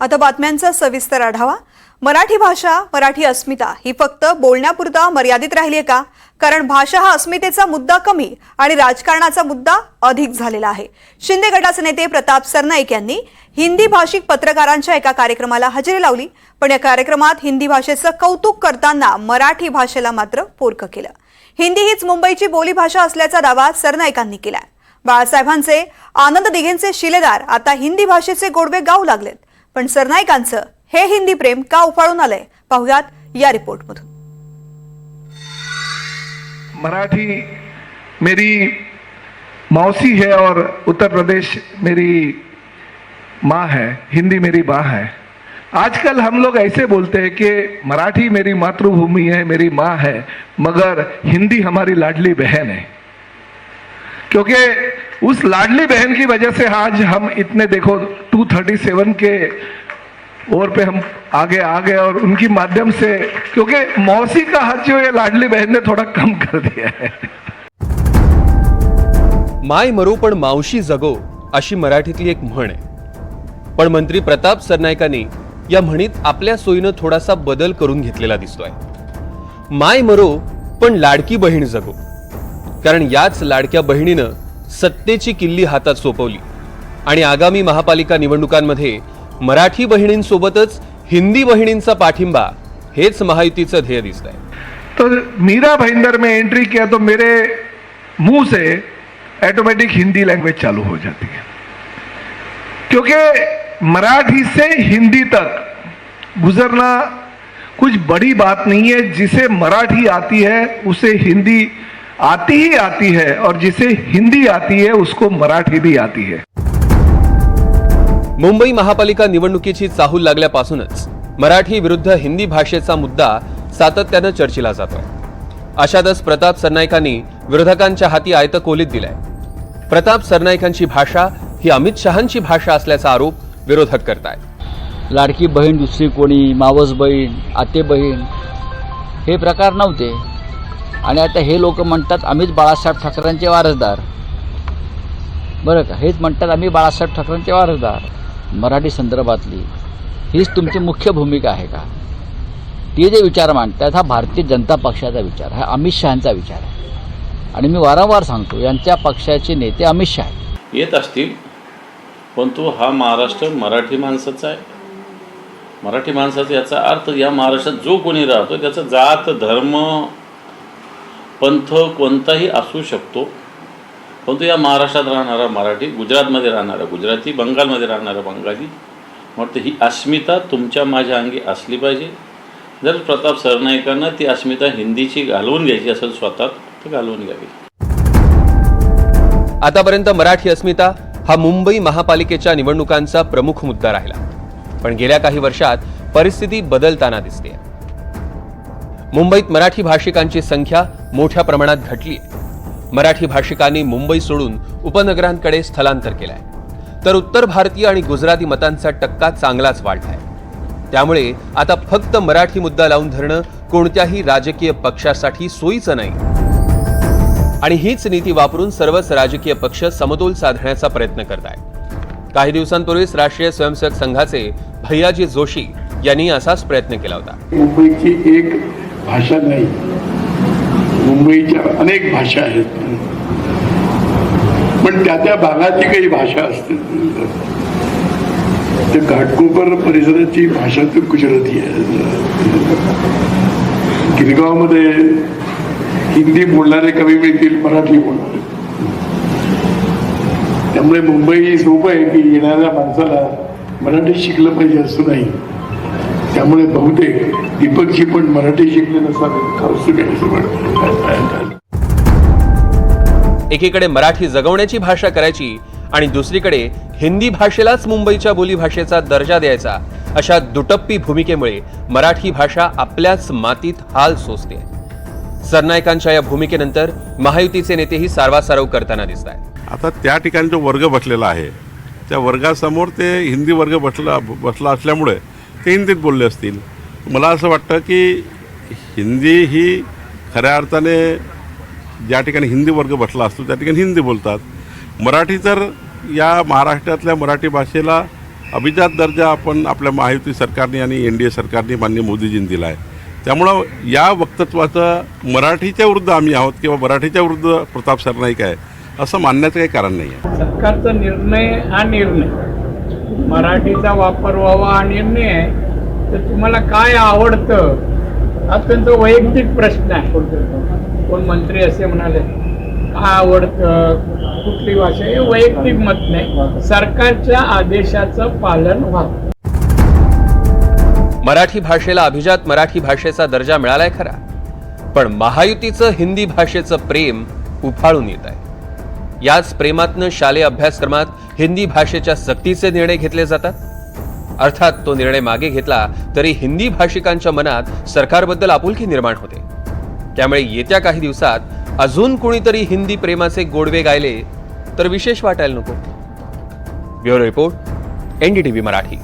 आता बातम्यांचा सविस्तर आढावा। मराठी भाषा, मराठी अस्मिता ही फक्त बोलण्यापुरता मर्यादित राहिली आहे का? कारण भाषा हा अस्मितेचा मुद्दा कमी आणि राजकारणाचा मुद्दा अधिक झालेला आहे। शिंदे गटाचे नेते प्रताप सरनाईक यांनी हिंदी भाषिक पत्रकारांच्या एका कार्यक्रमाला हजेरी लावली, पण या कार्यक्रमात हिंदी भाषेचं कौतुक करताना मराठी भाषेला मात्र पोरकं केलं। हिंदी हीच मुंबईची बोलीभाषा असल्याचा दावा सरनाईकांनी केलाय। बाळासाहेबांचे, आनंद दिघेंचे शिलेदार आता हिंदी भाषेचे गोडवे गाऊ लागलेत, पण सरनाईकांचं हे हिंदी प्रेम का उफाळून आलंय, पाहुयात या रिपोर्टमधून। मराठी मेरी मौसी है और उत्तर प्रदेश मेरी माँ है, हिंदी मेरी माँ है। आजकल हम लोग ऐसे बोलते हैं कि मराठी मेरी मातृभूमि है, मेरी माँ है, मगर हिंदी हमारी लाडली बहन है। क्योंकि उस लाडली बहन की वजह से आज हम इतने देखो 237 के ओर पे हम आगे आ गए, और उनकी माध्यम से, क्योंकि मौसी का हक जो है लाडली बहन ने थोड़ा कम कर दिया है। माय मरो पण मावशी जगो अशी मराठीतली एक म्हण आहे, पण मंत्री प्रताप सरनाईकांनी या म्हणीत आपल्या सोयीनं थोडासा बदल करून घेतलेला दिसतोय। माय मरो पण लाडकी बहीण जगो, कारण याच लाडक्या बहिणीनं सत्तेची किल्ली हातात सोपवली आणि आगामी महापालिका निवडणुकांमध्ये मराठी बहिणींसोबतच हिंदी बहिणींचा पाठिंबा हेच महायुतीचं ध्येय दिसतंय। तो मीरा भाईंदर में एंट्री किया तो मेरे मुंह से ऑटोमेटिक हिंदी लैंग्वेज चालू हो जाती है, क्योंकि मराठी से हिंदी तक गुजरना कुछ बड़ी बात नहीं है। जिसे मराठी आती है उसे हिंदी आती ही आती है, और जिसे हिंदी आती है उसको मराठी भी आती है। मुंबई महापालिका निवडणुकीची चाहूल लागल्यापासूनच मराठी विरुद्ध हिंदी भाषेचा मुद्दा सातत्यानं चर्चेला जातोय। अशातच प्रताप सरनाईकांनी विरोधकांच्या हाती आयतं कोलीत दिलंय। प्रताप सरनाईकांची भाषा ही अमित शहांची भाषा असल्याचा आरोप विरोधक करतायत। लाडकी बहीण दुसरी कोणी, मावस बहीण, आते बहीण हे प्रकार नव्हते, आणि आता हे लोक म्हणतात आम्हीच बाळासाहेब ठाकरेंचे वारसदार। बरं का, हेच म्हणतात आम्ही बाळासाहेब ठाकरेंचे वारसदार। मराठी संदर्भातली हीच तुमची मुख्य भूमिका आहे का? ते जे विचार मांडतात हा भारतीय जनता पक्षाचा विचार, हा अमित शहांचा विचार आहे। आणि मी वारंवार सांगतो, यांच्या पक्षाचे नेते अमित शहा येत असतील, पण तो हा महाराष्ट्र मराठी माणसाचा आहे। मराठी माणसाचा याचा अर्थ या महाराष्ट्रात जो कोणी राहतो त्याचा जात, धर्म, पंथ कोणताही असू शकतो, परंतु या महाराष्ट्रात राहणारा मराठी, गुजरातमध्ये राहणारा गुजराती, बंगालमध्ये राहणारा बंगाली, मग ही अस्मिता तुमच्या माझ्या अंगी असली पाहिजे। जर प्रताप सरनाईकांना ती अस्मिता हिंदीची घालवून घ्यायची असेल स्वतः, तर घालवून घ्यावी। आतापर्यंत मराठी अस्मिता हा मुंबई महापालिकेच्या निवडणुकांचा प्रमुख मुद्दा राहिला, पण गेल्या काही वर्षात परिस्थिती बदलताना दिसते। मुंबईत मराठी भाषिकांची संख्या मोठ्या प्रमाणात घटली आहे। मराठी भाषिकांनी मुंबई सोडून उपनगरांकडे स्थलांतर केलंय, तर उत्तर भारतीय आणि गुजराती मतांचा टक्का चांगलाच वाढलाय। त्यामुळे आता फक्त मराठी मुद्दा लावून धरणं कोणत्याही राजकीय पक्षासाठी सोयीचं नाही, आणि हीच नीती वापरून सर्वच राजकीय पक्ष समतोल साधण्याचा प्रयत्न करतायत। काही दिवसांपूर्वीच राष्ट्रीय स्वयंसेवक संघाचे भैयाजी जोशी यांनी असाच प्रयत्न केला होता। मुंबईची एक भाषा नाही, मुंबईच्या अनेक भाषा आहेत, पण त्या भागाची काही भाषा असते। त्या घाटकोपर परिसराची भाषा तर गुजराती आहे। गिरगावमध्ये हिंदी बोलणारे कमी मिळतील, मराठी बोलणारे। त्यामुळे मुंबई सोपं आहे की येणाऱ्या माणसाला मराठी शिकलं पाहिजे असं नाही। त्यामुळे बहुतेक दीपकजी पण मराठी शिकले नसावे। एकीकडे मराठी जगवण्याची भाषा करायची आणि दुसरीकडे हिंदी भाषेलाच मुंबईच्या बोलीभाषेचा दर्जा द्यायचा, अशा दुटप्पी भूमिकेमुळे मराठी भाषा आपल्याच मातीत हाल सोसते। सरनाईकांच्या या भूमिकेनंतर महायुतीचे नेतेही सारवासारव करताना दिसत आहेत। आता त्या ठिकाणी जो वर्ग बसलेला आहे, त्या वर्गासमोर ते हिंदी वर्ग बसला असल्यामुळे ते हिंदीत बोलले असतील। मला असं वाटतं की हिंदी ही खऱ्या अर्थाने ज्या ठिकाणी हिंदी वर्ग बसला असतो त्या ठिकाणी हिंदी बोलतात। मराठी तर या महाराष्ट्रातल्या मराठी भाषेला अभिजात दर्जा आपण आपल्या महायुती सरकारने आणि NDA सरकारने माननीय मोदीजींनी दिला आहे. त्यामुळं या वक्तत्वाचं मराठीच्या विरुद्ध आम्ही आहोत किंवा मराठीच्या विरुद्ध प्रताप सरनाईक आहे असं मानण्याचं काही कारण नाही आहे. सरकारचा निर्णय हा निर्णय, मराठीचा वापर व्हावा हा निर्णय आहे. तर तुम्हाला काय आवडतं हा त्यांचा वैयक्तिक प्रश्न आहे. कोण मंत्री असे म्हणाले काय आवडतं कुठली भाषा, हे वैयक्तिक मत नाही, सरकारच्या आदेशाचं पालन व्हावं. मराठी भाषेला अभिजात मराठी भाषेचा दर्जा मिळालाय खरा, पण महायुतीचं हिंदी भाषेचं प्रेम उफाळून येत आहे. याच प्रेमातनं शालेय अभ्यासक्रमात हिंदी भाषेच्या सक्तीचे निर्णय घेतले जातात. अर्थात तो निर्णय मागे घेतला तरी हिंदी भाषिकांच्या मनात सरकारबद्दल आपुलकी निर्माण होते. त्यामुळे येत्या काही दिवसात अजून कोणीतरी हिंदी प्रेमाचे गोडवे गायले तर विशेष वाटायला नको. Bureau report, NDTV Marathi.